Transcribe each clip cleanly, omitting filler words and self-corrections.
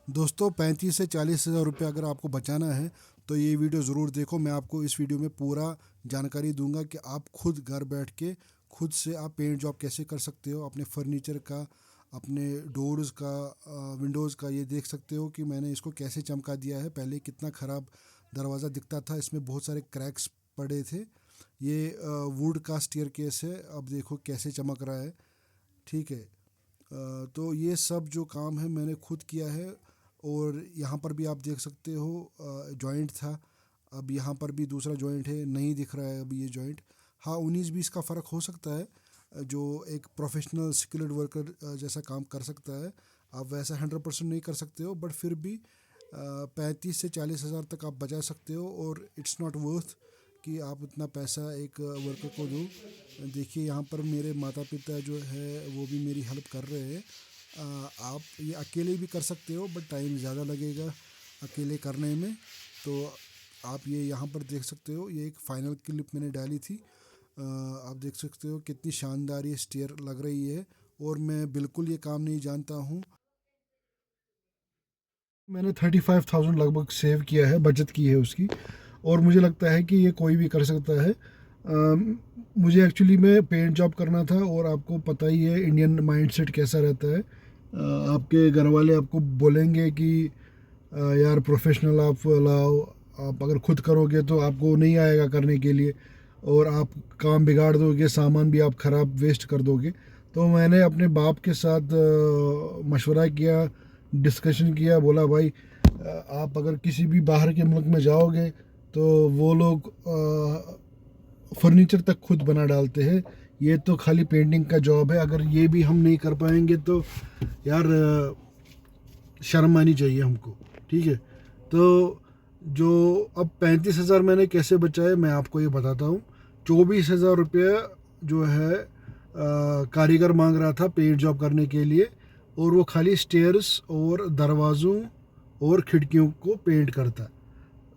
दोस्तों 35 से 40 हज़ार रुपये अगर आपको बचाना है तो ये वीडियो ज़रूर देखो। मैं आपको इस वीडियो में पूरा जानकारी दूंगा कि आप खुद घर बैठ के खुद से आप पेंट जॉब कैसे कर सकते हो। अपने फर्नीचर का, अपने डोर्स का, विंडोज़ का ये देख सकते हो कि मैंने इसको कैसे चमका दिया है। पहले कितना ख़राब दरवाज़ा दिखता था, इसमें बहुत सारे क्रैक्स पड़े थे। ये वुड का स्टेयर केस है, अब देखो कैसे चमक रहा है। ठीक है। तो ये सब जो काम है मैंने खुद किया है। और यहाँ पर भी आप देख सकते हो जॉइंट था, अब यहाँ पर भी दूसरा जॉइंट है, नहीं दिख रहा है अभी ये जॉइंट। हाँ, 19-20 का फ़र्क हो सकता है। जो एक प्रोफेशनल स्किल्ड वर्कर जैसा काम कर सकता है, आप वैसा 100% नहीं कर सकते हो, बट फिर भी 35 से 40 हज़ार तक आप बचा सकते हो। और इट्स नॉट वर्थ कि आप इतना पैसा एक वर्कर को दो। देखिए यहाँ पर मेरे माता पिता जो है वो भी मेरी हेल्प कर रहे हैं। आप ये अकेले भी कर सकते हो बट टाइम ज़्यादा लगेगा अकेले करने में। तो आप ये यहाँ पर देख सकते हो, ये एक फ़ाइनल क्लिप मैंने डाली थी। आप देख सकते हो कितनी शानदार ये स्टेयर लग रही है। और मैं बिल्कुल ये काम नहीं जानता हूँ। मैंने 35,000 लगभग सेव किया है, बचत की है उसकी। और मुझे लगता है कि ये कोई भी कर सकता है। मुझे एक्चुअली में पेंट जॉब करना था, और आपको पता ही है इंडियन माइंडसेट कैसा रहता है। आपके घर वाले आपको बोलेंगे कि यार प्रोफेशनल आप लाओ, आप अगर खुद करोगे तो आपको नहीं आएगा करने के लिए, और आप काम बिगाड़ दोगे, सामान भी आप ख़राब वेस्ट कर दोगे। तो मैंने अपने बाप के साथ मशवरा किया, डिस्कशन किया, बोला भाई आप अगर किसी भी बाहर के मुल्क में जाओगे तो वो लोग फर्नीचर तक खुद बना डालते हैं। ये तो खाली पेंटिंग का जॉब है, अगर ये भी हम नहीं कर पाएंगे तो यार शर्म आनी चाहिए हमको। ठीक है। तो जो अब 35 हज़ार मैंने कैसे बचाए मैं आपको ये बताता हूँ। 24 हज़ार रुपये जो है कारीगर मांग रहा था पेंट जॉब करने के लिए, और वो खाली स्टेयर्स और दरवाज़ों और खिड़कियों को पेंट करता।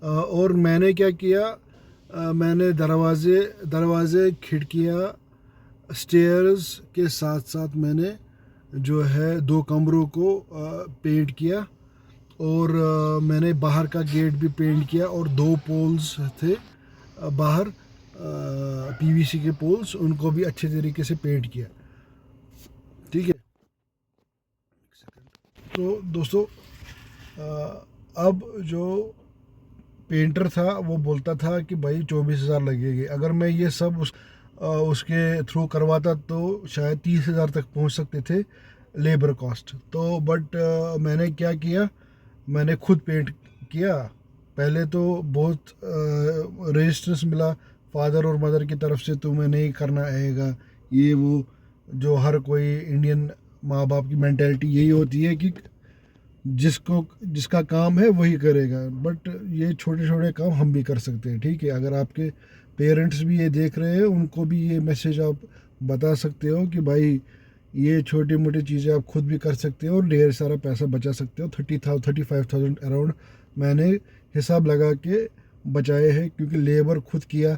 और मैंने क्या किया, मैंने दरवाज़े दरवाज़े खिड़कियाँ स्टेयर्स के साथ साथ मैंने जो है 2 कमरों को पेंट किया। और मैंने बाहर का गेट भी पेंट किया, और 2 पोल्स थे बाहर, पीवीसी के पोल्स, उनको भी अच्छे तरीके से पेंट किया। ठीक है। तो दोस्तों अब जो पेंटर था वो बोलता था कि भाई 24 हज़ार लगेगी। अगर मैं ये सब उसके थ्रू करवाता तो शायद 30 हज़ार तक पहुंच सकते थे लेबर कॉस्ट। तो बट मैंने क्या किया, मैंने खुद पेंट किया। पहले तो बहुत रेजिस्टेंस मिला फादर और मदर की तरफ से, तुम्हें नहीं करना आएगा ये वो। जो हर कोई इंडियन माँ बाप की मेंटेलिटी यही होती है कि जिसको जिसका काम है वही करेगा। बट ये छोटे छोटे काम हम भी कर सकते हैं। ठीक है। अगर आपके पेरेंट्स भी ये देख रहे हैं उनको भी ये मैसेज आप बता सकते हो कि भाई ये छोटी मोटी चीज़ें आप खुद भी कर सकते हो और ढेर सारा पैसा बचा सकते हो। 35,000 अराउंड मैंने हिसाब लगा के बचाए हैं, क्योंकि लेबर खुद किया।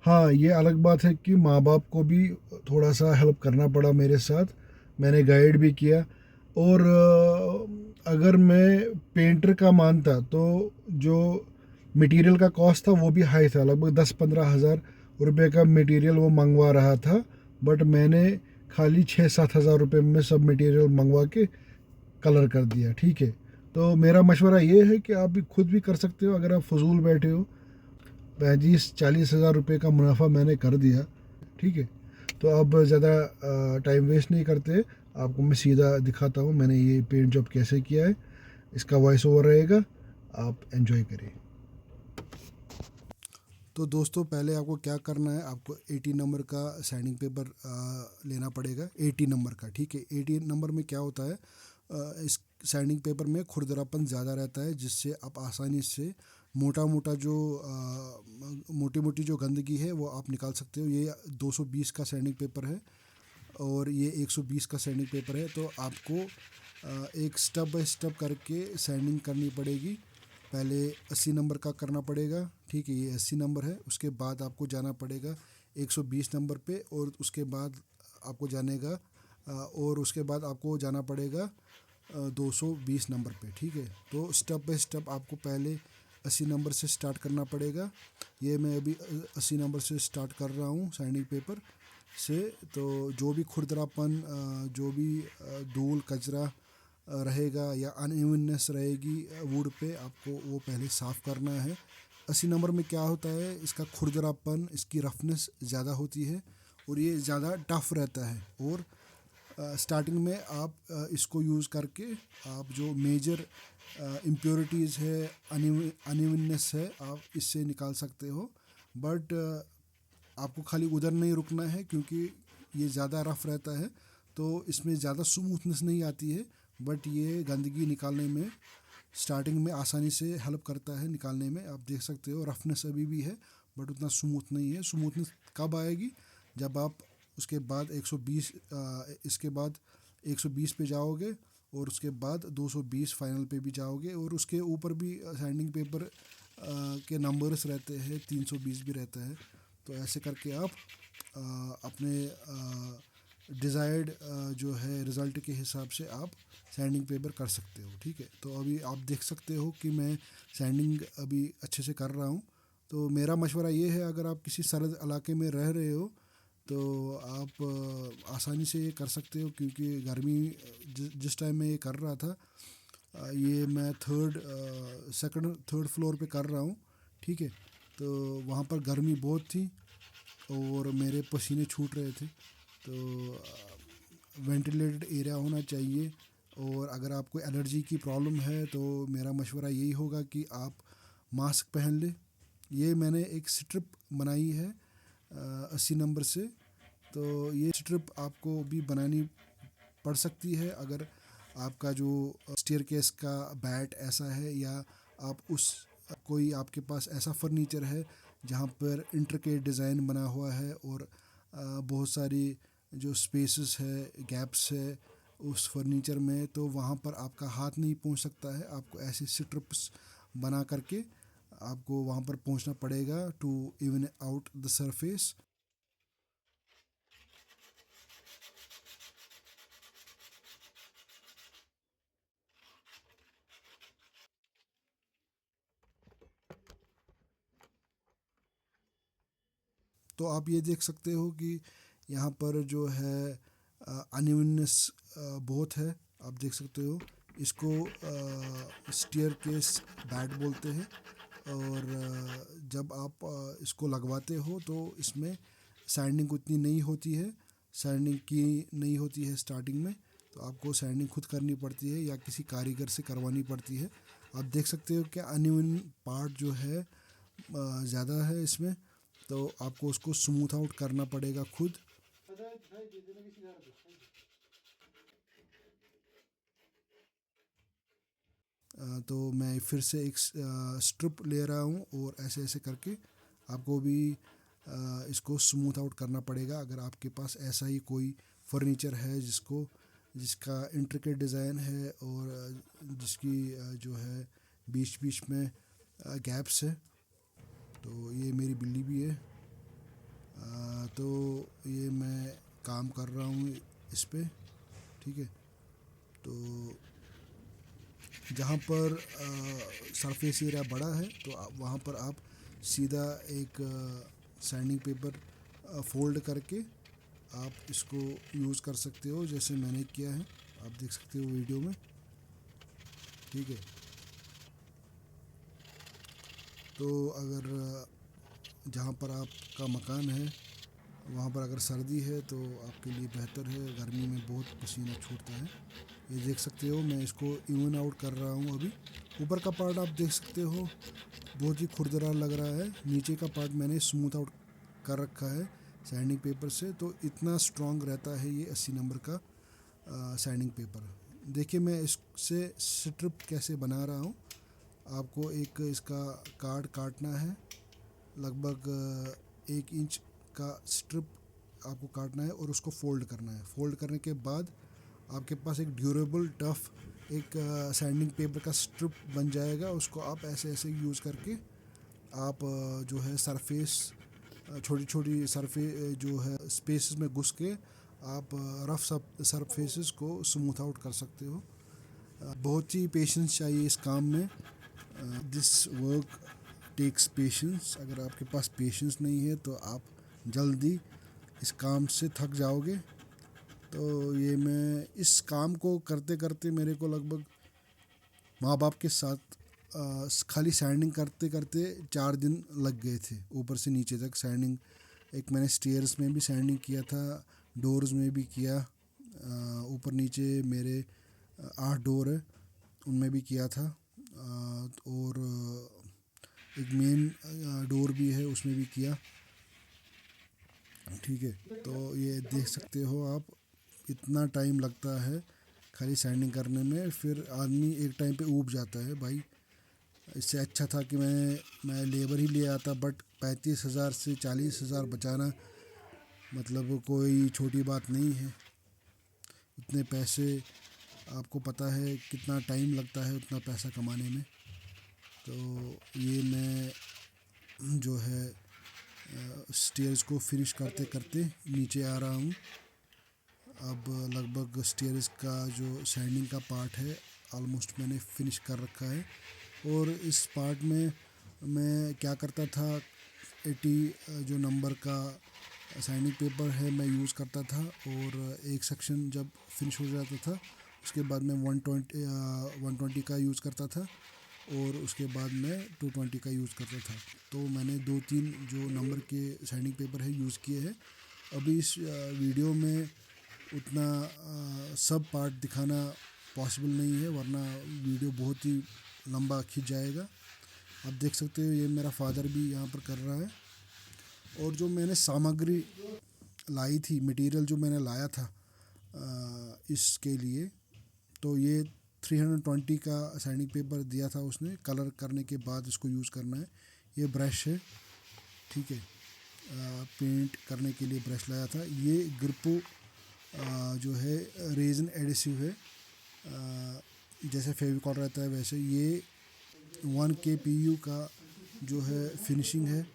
हाँ, ये अलग बात है कि माँ बाप को भी थोड़ा सा हेल्प करना पड़ा मेरे साथ, मैंने गाइड भी किया। और अगर मैं पेंटर का मानता तो जो मटेरियल का कॉस्ट था वो भी हाई था, लगभग 10-15 हज़ार रुपये का मटेरियल वो मंगवा रहा था। बट मैंने खाली 6-7 हज़ार रुपये में सब मटेरियल मंगवा के कलर कर दिया। ठीक है। तो मेरा मशवरा ये है कि आप भी खुद भी कर सकते हो अगर आप फजूल बैठे हो। 35-40 हज़ार रुपये का मुनाफा मैंने कर दिया। ठीक है। तो अब ज़्यादा टाइम वेस्ट नहीं करते, आपको मैं सीधा दिखाता हूँ मैंने ये पेंट जॉब कैसे किया है। इसका वॉइस ओवर रहेगा, आप एंजॉय करिए। तो दोस्तों पहले आपको क्या करना है, आपको 80 नंबर का साइनिंग पेपर लेना पड़ेगा, 80 नंबर का। ठीक है। 80 नंबर में क्या होता है, इस साइनिंग पेपर में खुरदरापन ज़्यादा रहता है, जिससे आप आसानी से मोटा मोटा जो मोटी मोटी जो गंदगी है वो आप निकाल सकते हो। ये 220 का साइनिंग पेपर है और ये 120 का सैंडिंग पेपर है। तो आपको एक स्टेप बाय स्टेप करके सैंडिंग करनी पड़ेगी। पहले 80 नंबर का करना पड़ेगा। ठीक है। ये 80 नंबर है, उसके बाद आपको जाना पड़ेगा 120 नंबर पे, और उसके बाद आपको जानेगा और उसके बाद आपको जाना पड़ेगा 220 नंबर पे। ठीक है, तो स्टेप बाय स्टेप आपको पहले 80 नंबर से स्टार्ट करना पड़ेगा। ये मैं अभी 80 नंबर से स्टार्ट कर रहा हूँ शाइनिंग पेपर से। तो जो भी खुरदरापन, जो भी धूल कचरा रहेगा या अनइवननेस रहेगी वुड पे, आपको वो पहले साफ़ करना है। 80 नंबर में क्या होता है, इसका खुरदरापन, इसकी रफनेस ज़्यादा होती है और ये ज़्यादा टफ रहता है। और स्टार्टिंग में आप इसको यूज़ करके आप जो मेजर इम्प्योरिटीज़ है, अनइवननेस है, आप इससे निकाल सकते हो। बट आपको खाली उधर नहीं रुकना है, क्योंकि ये ज़्यादा रफ़ रहता है तो इसमें ज़्यादा स्मूथनेस नहीं आती है। बट ये गंदगी निकालने में स्टार्टिंग में आसानी से हेल्प करता है निकालने में। आप देख सकते हो रफनेस अभी भी है बट उतना स्मूथ नहीं है। स्मूथनेस कब आएगी, जब आप उसके बाद 120 इसके बाद 120 पे जाओगे और उसके बाद 220 फाइनल पे भी जाओगे। और उसके ऊपर भी सैंडिंग पेपर के नंबर्स रहते हैं, 320 भी रहता है। तो ऐसे करके आप अपने डिज़ायर्ड जो है रिज़ल्ट के हिसाब से आप सैंडिंग पेपर कर सकते हो। ठीक है, तो अभी आप देख सकते हो कि मैं सैंडिंग अभी अच्छे से कर रहा हूँ। तो मेरा मशवरा ये है, अगर आप किसी सर्द इलाके में रह रहे हो तो आप आसानी से ये कर सकते हो, क्योंकि गर्मी जिस टाइम मैं ये कर रहा था, ये मैं सेकंड थर्ड फ्लोर पे कर रहा हूँ। ठीक है, तो वहाँ पर गर्मी बहुत थी और मेरे पसीने छूट रहे थे। तो वेंटिलेटेड एरिया होना चाहिए। और अगर आपको एलर्जी की प्रॉब्लम है तो मेरा मशवरा यही होगा कि आप मास्क पहन लें। ये मैंने एक स्ट्रिप बनाई है 80 नंबर से। तो ये स्ट्रिप आपको भी बनानी पड़ सकती है अगर आपका जो स्टेयरकेस का बैट ऐसा है, या आप उस कोई आपके पास ऐसा फर्नीचर है जहाँ पर इंट्रिकेट डिज़ाइन बना हुआ है और बहुत सारी जो स्पेसेस है, गैप्स है उस फर्नीचर में, तो वहाँ पर आपका हाथ नहीं पहुँच सकता है। आपको ऐसे स्ट्रिप्स बना करके आपको वहाँ पर पहुँचना पड़ेगा to even out the surface. तो आप ये देख सकते हो कि यहाँ पर जो है अनइवननेस बहुत है। आप देख सकते हो, इसको स्टेयर केस बैट बोलते हैं। और जब आप इसको लगवाते हो तो इसमें सैंडिंग उतनी नहीं होती है, सैंडिंग की नहीं होती है स्टार्टिंग में। तो आपको सैंडिंग खुद करनी पड़ती है या किसी कारीगर से करवानी पड़ती है। आप देख सकते हो कि अनइवन पार्ट जो है ज़्यादा है इसमें, तो आपको उसको स्मूथ आउट करना पड़ेगा खुद। तो मैं फिर से एक स्ट्रिप ले रहा हूँ और ऐसे ऐसे करके आपको भी इसको स्मूथ आउट करना पड़ेगा। अगर आपके पास ऐसा ही कोई फर्नीचर है जिसका इंट्रिकेट डिज़ाइन है और जिसकी जो है बीच बीच में गैप्स है। तो ये मेरी बिल्ली भी है। तो ये मैं काम कर रहा हूँ इस पे। ठीक है, तो जहाँ पर सरफेस एरिया बड़ा है तो वहाँ पर आप सीधा एक सैंडिंग पेपर फोल्ड करके आप इसको यूज़ कर सकते हो, जैसे मैंने किया है। आप देख सकते हो वीडियो में। ठीक है, तो अगर जहाँ पर आपका मकान है वहाँ पर अगर सर्दी है तो आपके लिए बेहतर है, गर्मी में बहुत पसीना छूटता है। ये देख सकते हो मैं इसको इवन आउट कर रहा हूँ अभी। ऊपर का पार्ट आप देख सकते हो बहुत ही खुरदरा लग रहा है, नीचे का पार्ट मैंने स्मूथ आउट कर रखा है सैंडिंग पेपर से। तो इतना स्ट्रॉन्ग रहता है ये 80 नंबर का सैंडिंग पेपर। देखिए मैं इससे स्ट्रिप कैसे बना रहा हूँ। आपको एक इसका कार्ड काटना है, लगभग 1 इंच का स्ट्रिप आपको काटना है और उसको फोल्ड करना है। फोल्ड करने के बाद आपके पास एक ड्यूरेबल टफ एक सैंडिंग पेपर का स्ट्रिप बन जाएगा। उसको आप ऐसे ऐसे यूज़ करके आप जो है सरफेस, छोटी छोटी सरफे जो है स्पेसेस में घुस के आप रफ सरफेसेस को स्मूथ आउट कर सकते हो। बहुत ही पेशेंस चाहिए इस काम में। This work takes patience. अगर आपके पास पेशेंस नहीं है तो आप जल्दी इस काम से थक जाओगे। तो ये मैं इस काम को करते करते मेरे को लगभग माँ बाप के साथ खाली सैंडिंग करते करते 4 दिन लग गए थे, ऊपर से नीचे तक सैंडिंग। एक मैंने स्टेयर्स में भी सैंडिंग किया था, डोर्स में भी किया, ऊपर नीचे मेरे 8 डोर है उनमें भी किया था, और एक मेन डोर भी है उसमें भी किया। ठीक है, तो ये देख सकते हो आप, इतना टाइम लगता है खाली सैंडिंग करने में। फिर आदमी एक टाइम पे ऊब जाता है भाई। इससे अच्छा था कि मैं लेबर ही ले आता, बट 35,000 से 40,000 बचाना मतलब कोई छोटी बात नहीं है। इतने पैसे, आपको पता है कितना टाइम लगता है उतना पैसा कमाने में। तो ये मैं जो है स्टेयर्स को फिनिश करते करते नीचे आ रहा हूँ। अब लगभग स्टेयर्स का जो सैंडिंग का पार्ट है ऑलमोस्ट मैंने फिनिश कर रखा है। और इस पार्ट में मैं क्या करता था, 80 जो नंबर का सैंडिंग पेपर है मैं यूज़ करता था, और एक सेक्शन जब फिनिश हो जाता था उसके बाद मैं 120 का यूज़ करता था, और उसके बाद मैं 220 का यूज़ करता था। तो मैंने 2-3 जो नंबर के सैंडिंग पेपर है यूज़ किए हैं। अभी इस वीडियो में उतना सब पार्ट दिखाना पॉसिबल नहीं है, वरना वीडियो बहुत ही लंबा खिंच जाएगा। आप देख सकते हो ये मेरा फादर भी यहाँ पर कर रहा है। और जो मैंने सामग्री लाई थी, मटेरियल जो मैंने लाया था इसके लिए, तो ये 320 का सैंडिंग पेपर दिया था उसने, कलर करने के बाद इसको यूज़ करना है। ये ब्रश है, ठीक है, पेंट करने के लिए ब्रश लाया था। ये ग्रिपो जो है रेजन एडिसिव है, जैसे फेविकॉल रहता है वैसे। ये 1 kpu का जो है फिनिशिंग है,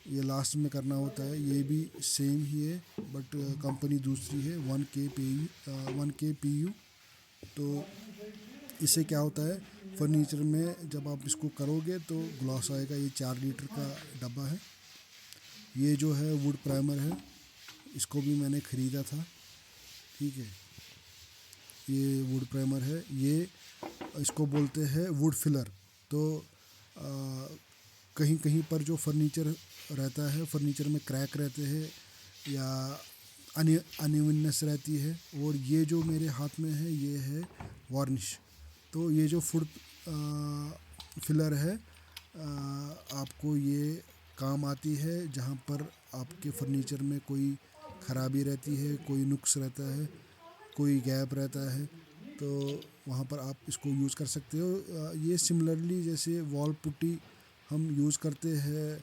ये लास्ट में करना होता है। ये भी सेम ही है बट कंपनी दूसरी है, 1 kpu। तो इससे क्या होता है, फर्नीचर में जब आप इसको करोगे तो ग्लॉस आएगा। ये 4 लीटर का डब्बा है। ये जो है वुड प्राइमर है, इसको भी मैंने ख़रीदा था, ठीक है। ये वुड प्राइमर है, ये इसको बोलते हैं वुड फिलर। तो कहीं कहीं पर जो फर्नीचर रहता है, फर्नीचर में क्रैक रहते हैं या अनइवननेस रहती है, और ये जो मेरे हाथ में है ये है वार्निश। तो ये जो फुड फिलर है, आपको ये काम आती है जहाँ पर आपके फर्नीचर में कोई ख़राबी रहती है, कोई नुक्स रहता है, कोई गैप रहता है, तो वहाँ पर आप इसको यूज़ कर सकते हो। ये सिमिलरली जैसे वॉल पुट्टी हम यूज़ करते हैं,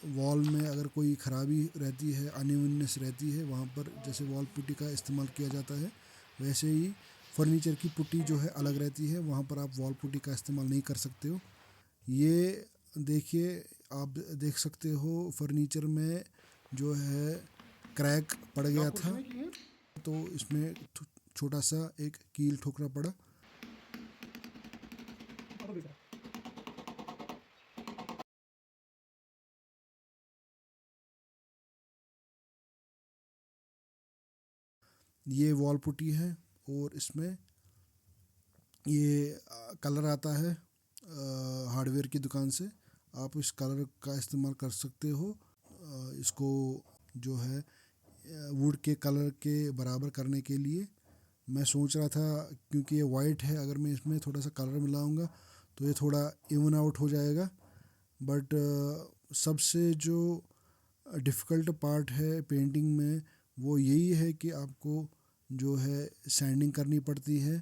वॉल में अगर कोई ख़राबी रहती है, अनइवननेस रहती है, वहाँ पर जैसे वॉल पुट्टी का इस्तेमाल किया जाता है, वैसे ही फर्नीचर की पुट्टी जो है अलग रहती है, वहाँ पर आप वॉल पुट्टी का इस्तेमाल नहीं कर सकते हो। ये देखिए, आप देख सकते हो फर्नीचर में जो है क्रैक पड़ गया था, तो इसमें छोटा सा एक कील ठोकना पड़ा। ये वॉल पुट्टी है, और इसमें ये कलर आता है हार्डवेयर की दुकान से। आप इस कलर का इस्तेमाल कर सकते हो, इसको जो है वुड के कलर के बराबर करने के लिए। मैं सोच रहा था क्योंकि ये वाइट है, अगर मैं इसमें थोड़ा सा कलर मिलाऊंगा तो ये थोड़ा इवन आउट हो जाएगा। बट सबसे जो डिफ़िकल्ट पार्ट है पेंटिंग में वो यही है कि आपको जो है सैंडिंग करनी पड़ती है,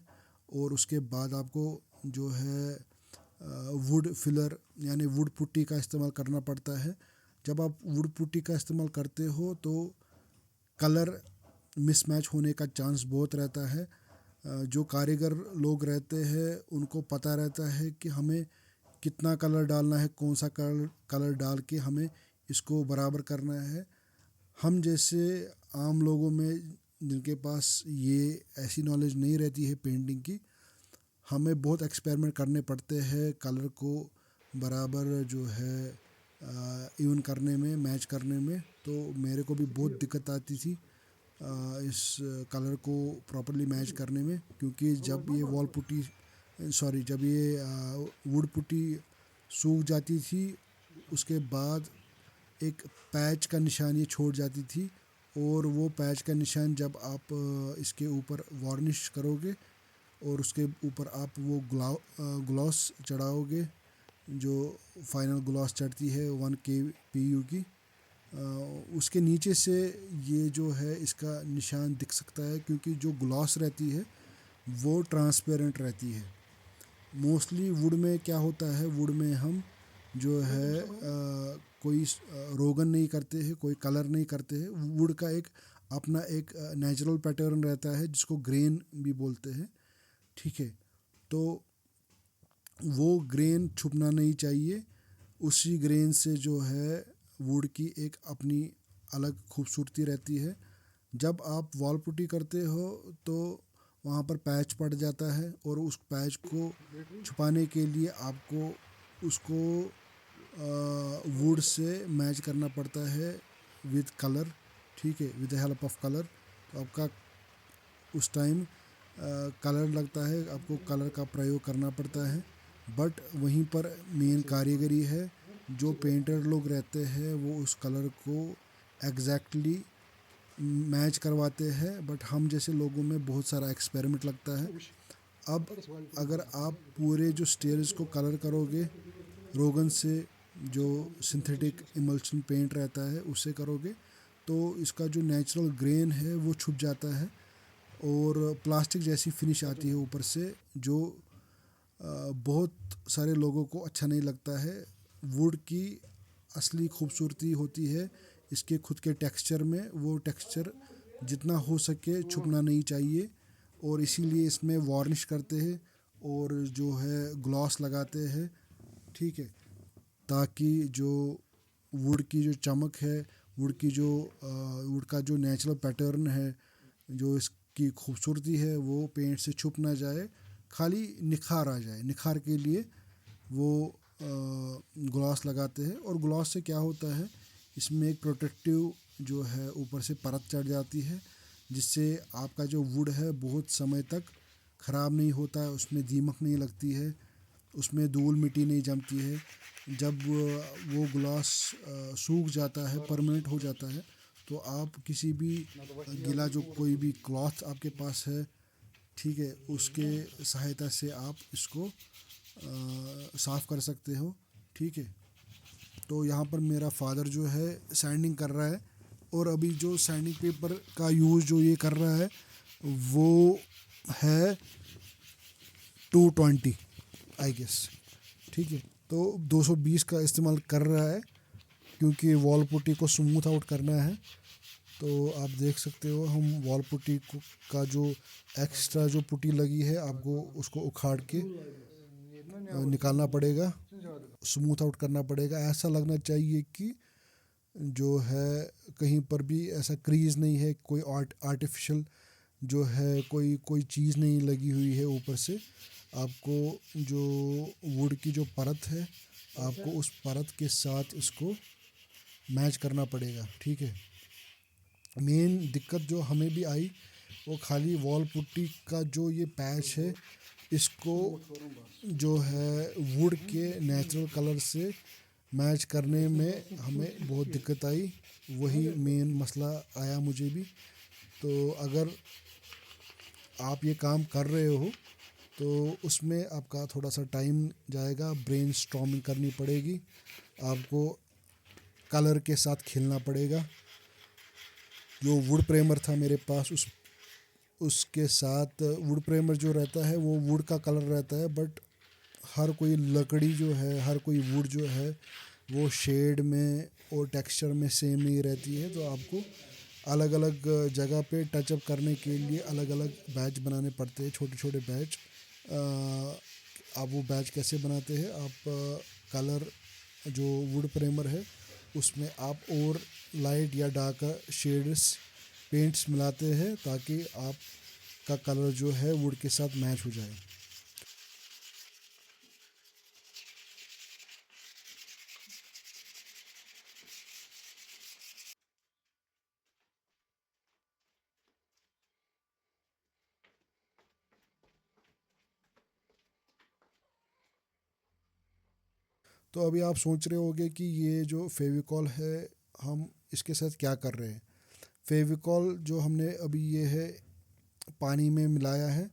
और उसके बाद आपको जो है वुड फिलर यानी वुड पुट्टी का इस्तेमाल करना पड़ता है। जब आप वुड पुट्टी का इस्तेमाल करते हो तो कलर मिसमैच होने का चांस बहुत रहता है। जो कारीगर लोग रहते हैं उनको पता रहता है कि हमें कितना कलर डालना है, कौन सा कलर डाल के हमें इसको बराबर करना है। हम जैसे आम लोगों में जिनके पास ये ऐसी नॉलेज नहीं रहती है पेंटिंग की, हमें बहुत एक्सपेरिमेंट करने पड़ते हैं कलर को बराबर जो है इवन करने में, मैच करने में। तो मेरे को भी बहुत दिक्कत आती थी इस कलर को प्रॉपरली मैच करने में, क्योंकि जब ये वॉल पुट्टी सॉरी जब ये वुड पुट्टी सूख जाती थी, उसके बाद एक पैच का निशान ये छोड़ जाती थी। और वो पैच का निशान जब आप इसके ऊपर वार्निश करोगे और उसके ऊपर आप वो ग्लॉस चढ़ाओगे, जो फाइनल ग्लॉस चढ़ती है 1 kPu की, उसके नीचे से ये जो है इसका निशान दिख सकता है, क्योंकि जो ग्लॉस रहती है वो ट्रांसपेरेंट रहती है। मोस्टली वुड में क्या होता है, वुड में हम जो है कोई रोगन नहीं करते हैं, कोई कलर नहीं करते हैं। वुड का एक अपना एक नेचुरल पैटर्न रहता है जिसको ग्रेन भी बोलते हैं, ठीक है। तो वो ग्रेन छुपना नहीं चाहिए। उसी ग्रेन से जो है वुड की एक अपनी अलग खूबसूरती रहती है। जब आप वॉल पुट्टी करते हो तो वहाँ पर पैच पड़ जाता है, और उस पैच को छुपाने के लिए आपको उसको वुड से मैच करना पड़ता है विद कलर, ठीक है, with the help of colour. तो आपका उस टाइम कलर लगता है, आपको कलर का प्रयोग करना पड़ता है। बट वहीं पर मेन कारीगरी है, जो पेंटर लोग रहते हैं वो उस कलर को एग्जैक्टली मैच करवाते हैं। बट हम जैसे लोगों में बहुत सारा एक्सपेरिमेंट लगता है। अब अगर आप पूरे जो स्टेयर्स को कलर करोगे रोगन से, जो सिंथेटिक इमल्शन पेंट रहता है उससे करोगे, तो इसका जो नेचुरल ग्रेन है वो छुप जाता है और प्लास्टिक जैसी फिनिश आती है ऊपर से, जो बहुत सारे लोगों को अच्छा नहीं लगता है। वुड की असली खूबसूरती होती है इसके खुद के टेक्सचर में। वो टेक्सचर जितना हो सके छुपना नहीं चाहिए, और इसीलिए इसमें वार्निश करते हैं और जो है ग्लॉस लगाते हैं, ठीक है, ताकि जो वुड की जो चमक है, वुड की जो वुड का जो नेचुरल पैटर्न है, जो इसकी खूबसूरती है, वो पेंट से छुप ना जाए, खाली निखार आ जाए। निखार के लिए वो ग्लॉस लगाते हैं। और ग्लॉस से क्या होता है, इसमें एक प्रोटेक्टिव जो है ऊपर से परत चढ़ जाती है, जिससे आपका जो वुड है बहुत समय तक ख़राब नहीं होता है, उसमें दीमक नहीं लगती है, उसमें धूल मिट्टी नहीं जमती है। जब वो ग्लास सूख जाता है, परमानेंट हो जाता है, तो आप किसी भी गीला जो कोई भी क्लॉथ आपके पास है, ठीक है, उसके सहायता से आप इसको साफ़ कर सकते हो, ठीक है। तो यहाँ पर मेरा फादर जो है सैंडिंग कर रहा है, और अभी जो सैंडिंग पेपर का यूज़ जो ये कर रहा है वो है 220 आई गेस, ठीक है। तो 220 का इस्तेमाल कर रहा है, क्योंकि वॉल पुट्टी को स्मूथ आउट करना है। तो आप देख सकते हो, हम वॉल पुट्टी को का जो एक्स्ट्रा जो पुट्टी लगी है, आपको उसको उखाड़ के निकालना पड़ेगा, स्मूथ आउट करना पड़ेगा। ऐसा लगना चाहिए कि जो है कहीं पर भी ऐसा क्रीज नहीं है, कोई आर्टिफिशियल जो है कोई कोई चीज़ नहीं लगी हुई है ऊपर से। आपको जो वुड की जो परत है, आपको उस परत के साथ इसको मैच करना पड़ेगा, ठीक है। मेन दिक्कत जो हमें भी आई वो खाली वॉल पुट्टी का जो ये पैच है, इसको जो है वुड के नेचुरल कलर से मैच करने में हमें बहुत दिक्कत आई। वही मेन मसला आया मुझे भी। तो अगर आप ये काम कर रहे हो तो उसमें आपका थोड़ा सा टाइम जाएगा, ब्रेन स्टॉर्मिंग करनी पड़ेगी, आपको कलर के साथ खेलना पड़ेगा। जो वुड प्रेमर था मेरे पास, उसके साथ वुड प्रेमर जो रहता है वो वुड का कलर रहता है, बट हर कोई लकड़ी जो है, हर कोई वुड जो है वो शेड में और टेक्सचर में सेम नहीं रहती है। तो आपको अलग अलग जगह पे टचअप करने के लिए अलग अलग बैच बनाने पड़ते हैं, छोटे छोटे बैच। आप वो बैच कैसे बनाते हैं, आप कलर जो वुड प्रेमर है उसमें आप और लाइट या डार्क शेड्स पेंट्स मिलाते हैं ताकि आपका कलर जो है वुड के साथ मैच हो जाए। तो अभी आप सोच रहे होंगे कि ये जो फेविकॉल है हम इसके साथ क्या कर रहे हैं। फेविकॉल जो हमने अभी ये है पानी में मिलाया है,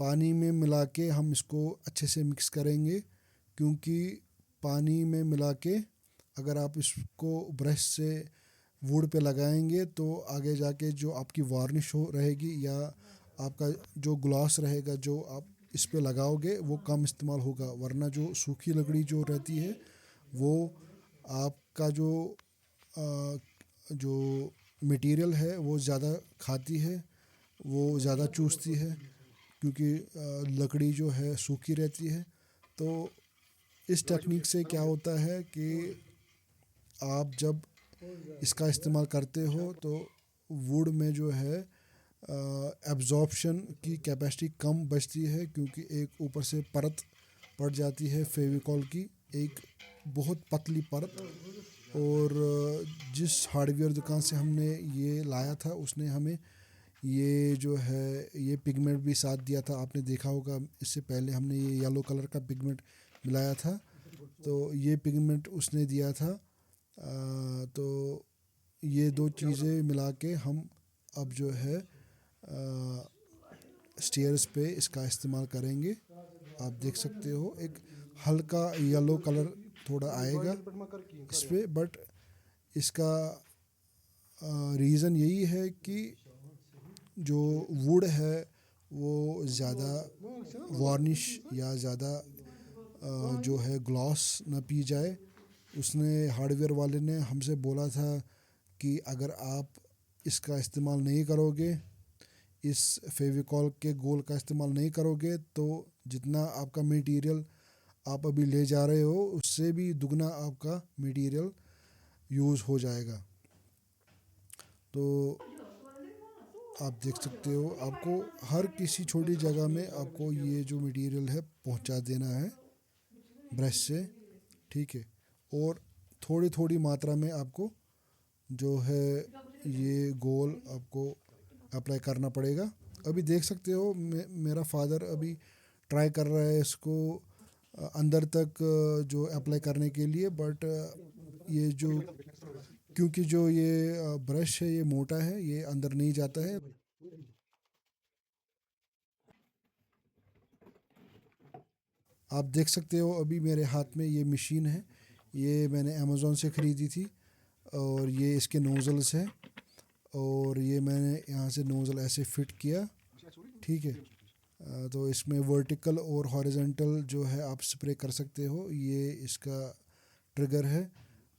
पानी में मिला के हम इसको अच्छे से मिक्स करेंगे, क्योंकि पानी में मिला के अगर आप इसको ब्रश से वुड पे लगाएंगे तो आगे जाके जो आपकी वार्निश हो रहेगी या आपका जो ग्लॉस रहेगा जो आप इस पे लगाओगे वो कम इस्तेमाल होगा, वरना जो सूखी लकड़ी जो रहती है वो आपका जो मटेरियल है वो ज़्यादा खाती है, वो ज़्यादा चूसती है, क्योंकि लकड़ी जो है सूखी रहती है। तो इस टेक्निक से क्या होता है कि आप जब इसका इस्तेमाल करते हो तो वुड में जो है एब्जॉर्प्शन की कैपेसिटी कम बचती है, क्योंकि एक ऊपर से परत पड़ जाती है फेविकॉल की, एक बहुत पतली परत। और जिस हार्डवेयर दुकान से हमने ये लाया था उसने हमें ये जो है ये पिगमेंट भी साथ दिया था, आपने देखा होगा इससे पहले हमने ये येलो कलर का पिगमेंट मिलाया था, तो ये पिगमेंट उसने दिया था। तो ये दो चीज़ें मिला के हम अब जो है स्टेयर्स पे इसका इस्तेमाल करेंगे। आप देख सकते हो एक हल्का येलो कलर थोड़ा आएगा इस पे, बट इसका रीज़न यही है कि जो वुड है वो ज़्यादा वार्निश या ज़्यादा जो है ग्लॉस ना पी जाए। उसने हार्डवेयर वाले ने हमसे बोला था कि अगर आप इसका इस्तेमाल नहीं करोगे, इस फेविकॉल के गोल का इस्तेमाल नहीं करोगे, तो जितना आपका मटेरियल आप अभी ले जा रहे हो उससे भी दुगना आपका मटेरियल यूज़ हो जाएगा। तो आप देख सकते हो आपको हर किसी छोटी जगह में आपको ये जो मटेरियल है पहुंचा देना है ब्रश से, ठीक है। और थोड़ी थोड़ी मात्रा में आपको जो है ये गोल आपको अप्लाई करना पड़ेगा। अभी देख सकते हो मेरा फादर अभी ट्राई कर रहा है इसको अंदर तक जो अप्लाई करने के लिए, बट ये जो क्योंकि जो ये ब्रश है ये मोटा है, ये अंदर नहीं जाता है। आप देख सकते हो अभी मेरे हाथ में ये मशीन है, ये मैंने अमेज़ोन से ख़रीदी थी, और ये इसके नोज़ल्स हैं, और ये मैंने यहाँ से नोज़ल ऐसे फिट किया, ठीक है। तो इसमें वर्टिकल और हॉरिजॉन्टल जो है आप स्प्रे कर सकते हो, ये इसका ट्रिगर है।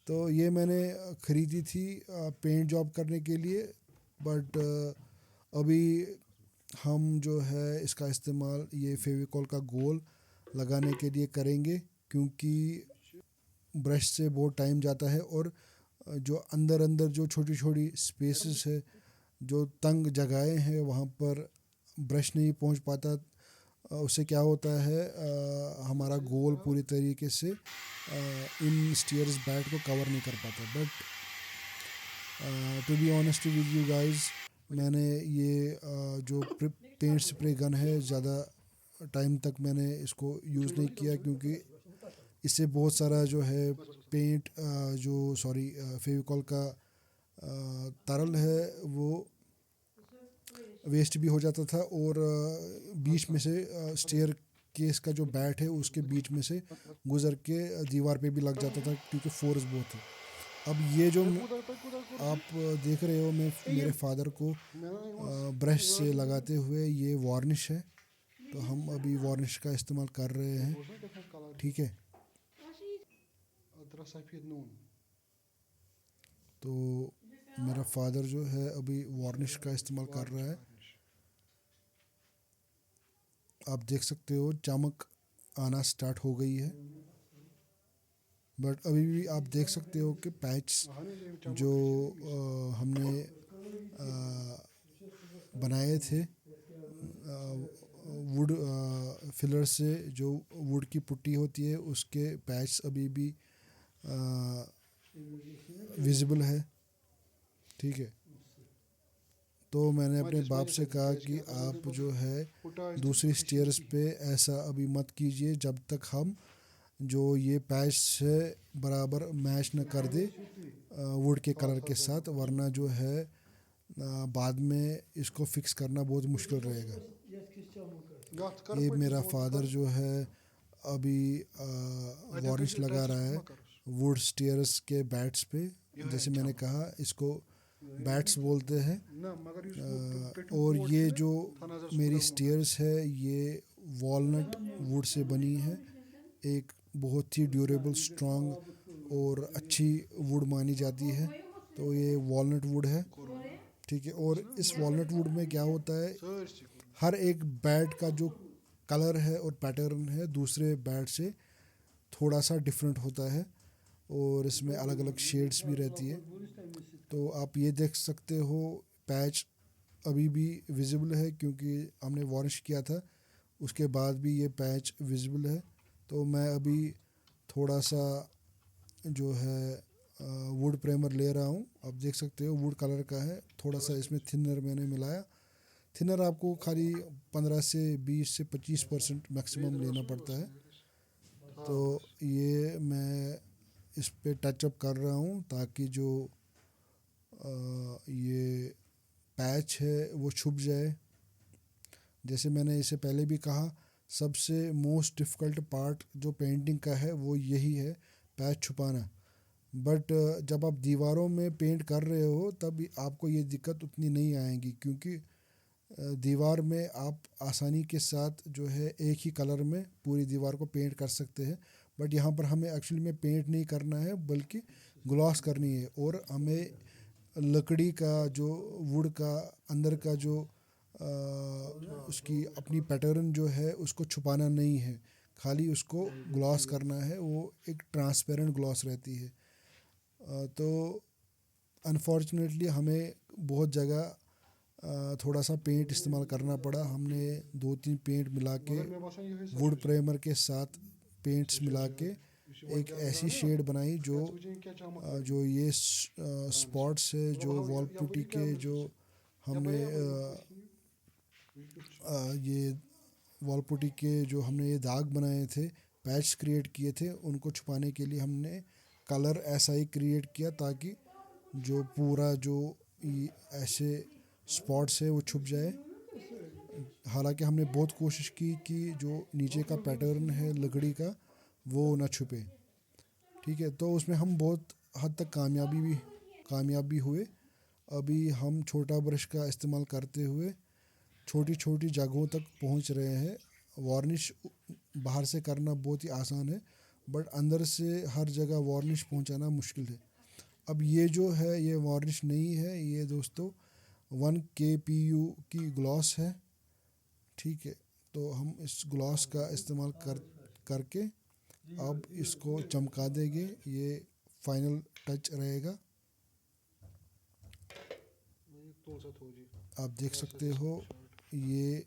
तो ये मैंने ख़रीदी थी पेंट जॉब करने के लिए, बट अभी हम जो है इसका इस्तेमाल ये फेविकॉल का गोल लगाने के लिए करेंगे, क्योंकि ब्रश से बहुत टाइम जाता है, और जो अंदर अंदर जो छोटी छोटी स्पेसेस है, जो तंग जगहें हैं वहाँ पर ब्रश नहीं पहुँच पाता। उससे क्या होता है हमारा गोल पूरी तरीके से इन स्टीयर्स बैट को कवर नहीं कर पाता। But to be honest with you guys, मैंने ये जो पेंट स्प्रे गन है ज़्यादा टाइम तक मैंने इसको यूज़ नहीं किया, क्योंकि इससे बहुत सारा जो है पेंट जो सॉरी फेविकॉल का तरल है वो वेस्ट भी हो जाता था, और बीच में से स्टेयर केस का जो बैट है उसके बीच में से गुजर के दीवार पे भी लग जाता था, क्योंकि फोर्स बहुत है। अब ये जो आप देख रहे हो मैं मेरे फादर को ब्रश से लगाते हुए, ये वार्निश है, तो हम अभी वार्निश का इस्तेमाल कर रहे हैं, ठीक है। तो मेरा फादर जो है अभी वार्निश का इस्तेमाल कर रहा है। आप देख सकते हो चमक आना स्टार्ट हो गई है, बट अभी भी आप देख सकते हो कि पैच जो हमने बनाए थे वुड फिलर से। जो वुड की पुट्टी होती है उसके पैच अभी भी विजिबल है। ठीक है, तो मैंने अपने बाप से कहा कि आप जो है दूसरी स्टेयर्स पे ऐसा अभी मत कीजिए जब तक हम जो ये पैच से बराबर मैच न कर दे वुड के कलर के साथ, वरना जो है बाद में इसको फिक्स करना बहुत मुश्किल रहेगा। ये मेरा फादर जो है अभी वार्निश लगा रहा है वुड स्टीयर्स के बैट्स पे। जैसे मैंने कहा, इसको बैट्स बोलते हैं। और ये जो मेरी स्टीयर्स है ये वॉलनट वुड से बनी है। एक बहुत ही ड्यूरेबल, स्ट्रॉन्ग और अच्छी वुड मानी जाती है। तो ये वॉलनट वुड है। ठीक है, और इस वॉलनट वुड में क्या होता है, हर एक बैट का जो कलर है और पैटर्न है दूसरे बैट से थोड़ा सा डिफरेंट होता है, और इसमें अलग अलग शेड्स भी रहती है। तो आप ये देख सकते हो पैच अभी भी विजिबल है क्योंकि हमने वॉर्निश किया था, उसके बाद भी ये पैच विजिबल है। तो मैं अभी थोड़ा सा जो है वुड प्राइमर ले रहा हूँ। आप देख सकते हो वुड कलर का है, थोड़ा सा इसमें थिनर मैंने मिलाया। थिनर आपको खाली 15 से 20 से 25% मैक्सिमम लेना पड़ता है। तो ये मैं इस पे टचअप कर रहा हूँ ताकि जो ये पैच है वो छुप जाए। जैसे मैंने इसे पहले भी कहा, सबसे मोस्ट डिफ़िकल्ट पार्ट जो पेंटिंग का है वो यही है, पैच छुपाना। बट जब आप दीवारों में पेंट कर रहे हो तब आपको ये दिक्कत उतनी नहीं आएगी, क्योंकि दीवार में आप आसानी के साथ जो है एक ही कलर में पूरी दीवार को पेंट कर सकते हैं। बट यहाँ पर हमें एक्चुअली में पेंट नहीं करना है बल्कि ग्लॉस करनी है, और हमें लकड़ी का जो वुड का अंदर का जो उसकी अपनी पैटर्न जो है उसको छुपाना नहीं है, खाली उसको ग्लॉस करना है। वो एक ट्रांसपेरेंट ग्लॉस रहती है। तो अनफॉर्चुनेटली हमें बहुत जगह थोड़ा सा पेंट इस्तेमाल करना पड़ा। हमने 2-3 पेंट मिला के वुड प्राइमर के साथ पेंट्स मिला के एक ऐसी शेड बनाई जो ये स्पॉट्स है, जो वॉल पुट्टी के जो हमने ये वॉल पुट्टी के जो हमने ये दाग बनाए थे, पैच क्रिएट किए थे, उनको छुपाने के लिए हमने कलर ऐसा ही क्रिएट किया ताकि जो पूरा जो ऐसे स्पॉट्स है वो छुप जाए। हालांकि हमने बहुत कोशिश की कि जो नीचे का पैटर्न है लकड़ी का वो ना छुपे। ठीक है, तो उसमें हम बहुत हद तक कामयाब भी हुए। अभी हम छोटा ब्रश का इस्तेमाल करते हुए छोटी छोटी जगहों तक पहुंच रहे हैं। वार्निश बाहर से करना बहुत ही आसान है, बट अंदर से हर जगह वार्निश पहुंचाना मुश्किल है। अब ये जो है ये वार्निश नहीं है, ये दोस्तों 1 kpu की ग्लॉस है। ठीक है, तो हम इस ग्लॉस का इस्तेमाल करके अब इसको चमका देंगे। ये फाइनल टच रहेगा। आप देख सकते हो ये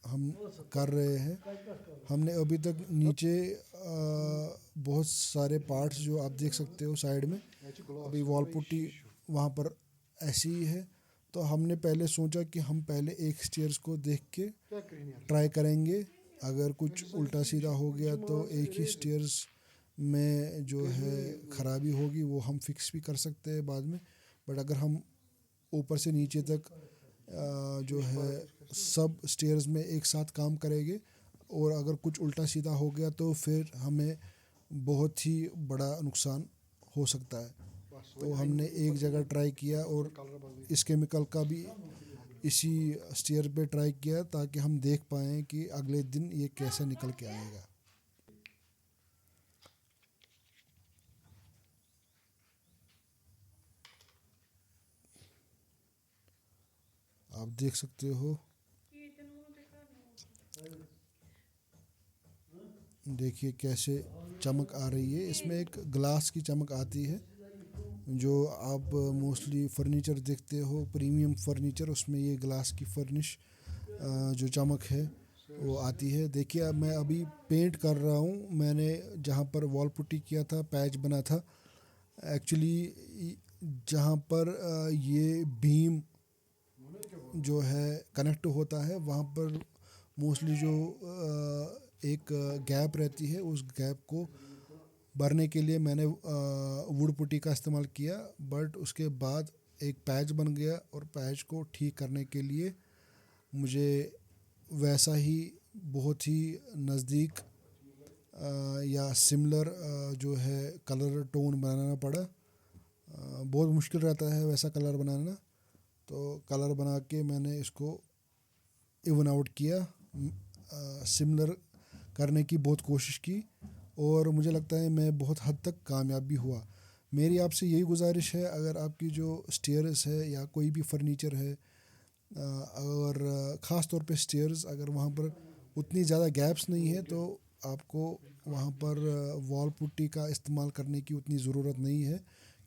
हम कर रहे हैं। हमने अभी तक नीचे बहुत सारे पार्ट्स जो आप देख सकते हो साइड में, अभी वॉल पुट्टी वहाँ पर ऐसी ही है। तो हमने पहले सोचा कि हम पहले एक स्टेयर्स को देख के ट्राई करेंगे, अगर कुछ उल्टा सीधा हो गया तो एक ही स्टेयर्स में जो है ख़राबी होगी वो हम फिक्स भी कर सकते हैं बाद में। बट अगर हम ऊपर से नीचे तक जो है सब स्टेयर्स में एक साथ काम करेंगे और अगर कुछ उल्टा सीधा हो गया तो फिर हमें बहुत ही बड़ा नुकसान हो सकता है। तो हमने एक जगह ट्राई किया और इस केमिकल का भी इसी स्टेयर पे ट्राई किया ताकि हम देख पाएँ कि अगले दिन ये कैसा निकल के आएगा। आप देख सकते हो, देखिए कैसे चमक आ रही है। इसमें एक ग्लास की चमक आती है जो आप मोस्टली फर्नीचर देखते हो, प्रीमियम फर्नीचर, उसमें ये ग्लास की फर्निश जो चमक है वो आती है। देखिए अब मैं अभी पेंट कर रहा हूँ। मैंने जहाँ पर वॉल पुट्टी किया था, पैच बना था, एक्चुअली जहाँ पर ये बीम जो है कनेक्ट होता है, वहाँ पर मोस्टली जो एक गैप रहती है, उस गैप को भरने के लिए मैंने वुड पुट्टी का इस्तेमाल किया। बट उसके बाद एक पैच बन गया, और पैच को ठीक करने के लिए मुझे वैसा ही बहुत ही नज़दीक या सिमिलर जो है कलर टोन बनाना पड़ा। बहुत मुश्किल रहता है वैसा कलर बनाना। तो कलर बना के मैंने इसको इवन आउट किया, सिमिलर करने की बहुत कोशिश की, और मुझे लगता है मैं बहुत हद तक कामयाब भी हुआ। मेरी आपसे यही गुजारिश है, अगर आपकी जो स्टेयर्स है या कोई भी फर्नीचर है, और ख़ास तौर पे स्टेयर्स, अगर वहाँ पर उतनी ज़्यादा गैप्स नहीं है तो आपको वहाँ पर वॉल पुट्टी का इस्तेमाल करने की उतनी ज़रूरत नहीं है।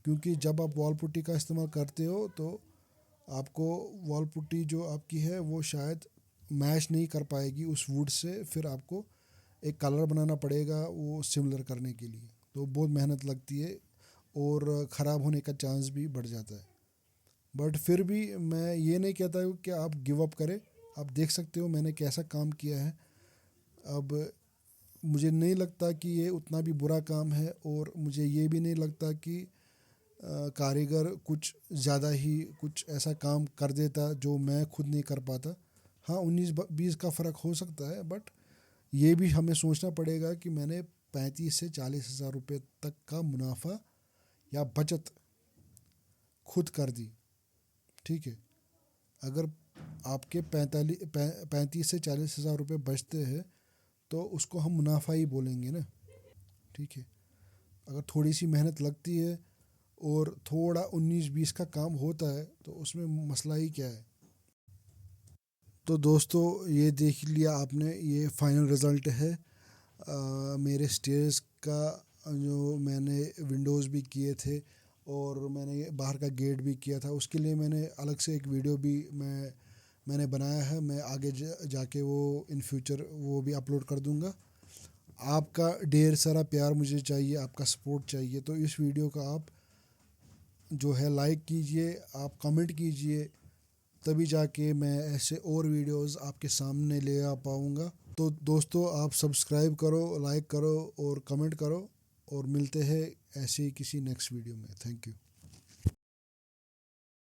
क्योंकि जब आप वॉल पुट्टी का इस्तेमाल करते हो तो आपको वॉल पुट्टी जो आपकी है वो शायद मैच नहीं कर पाएगी उस वुड से, फिर आपको एक कलर बनाना पड़ेगा वो सिमिलर करने के लिए। तो बहुत मेहनत लगती है और ख़राब होने का चांस भी बढ़ जाता है। बट फिर भी मैं ये नहीं कहता हूँ कि आप गिव अप करें। आप देख सकते हो मैंने कैसा काम किया है। अब मुझे नहीं लगता कि ये उतना भी बुरा काम है, और मुझे ये भी नहीं लगता कि कारीगर कुछ ज़्यादा ही कुछ ऐसा काम कर देता जो मैं खुद नहीं कर पाता। हाँ, 19-20 का फ़र्क हो सकता है, बट ये भी हमें सोचना पड़ेगा कि मैंने 35 से 40 हज़ार रुपये तक का मुनाफा या बचत खुद कर दी। ठीक है, अगर आपके 35 से 40 हज़ार रुपये बचते हैं तो उसको हम मुनाफा ही बोलेंगे ना। ठीक है, अगर थोड़ी सी मेहनत लगती है और थोड़ा 19-20 का काम होता है तो उसमें मसला ही क्या है। तो दोस्तों, ये देख लिया आपने, ये फाइनल रिज़ल्ट है मेरे स्टेयर्स का। जो मैंने विंडोज़ भी किए थे और मैंने बाहर का गेट भी किया था, उसके लिए मैंने अलग से एक वीडियो भी मैंने बनाया है। मैं आगे जाके वो इन फ्यूचर वो भी अपलोड कर दूंगा। आपका ढेर सारा प्यार मुझे चाहिए, आपका सपोर्ट चाहिए। तो इस वीडियो का आप जो है लाइक कीजिए, आप कमेंट कीजिए, तभी जाके मैं ऐसे और वीडियोस आपके सामने ले आ पाऊँगा। तो दोस्तों, आप सब्सक्राइब करो, लाइक करो और कमेंट करो, और मिलते हैं ऐसे ही किसी नेक्स्ट वीडियो में। Thank you.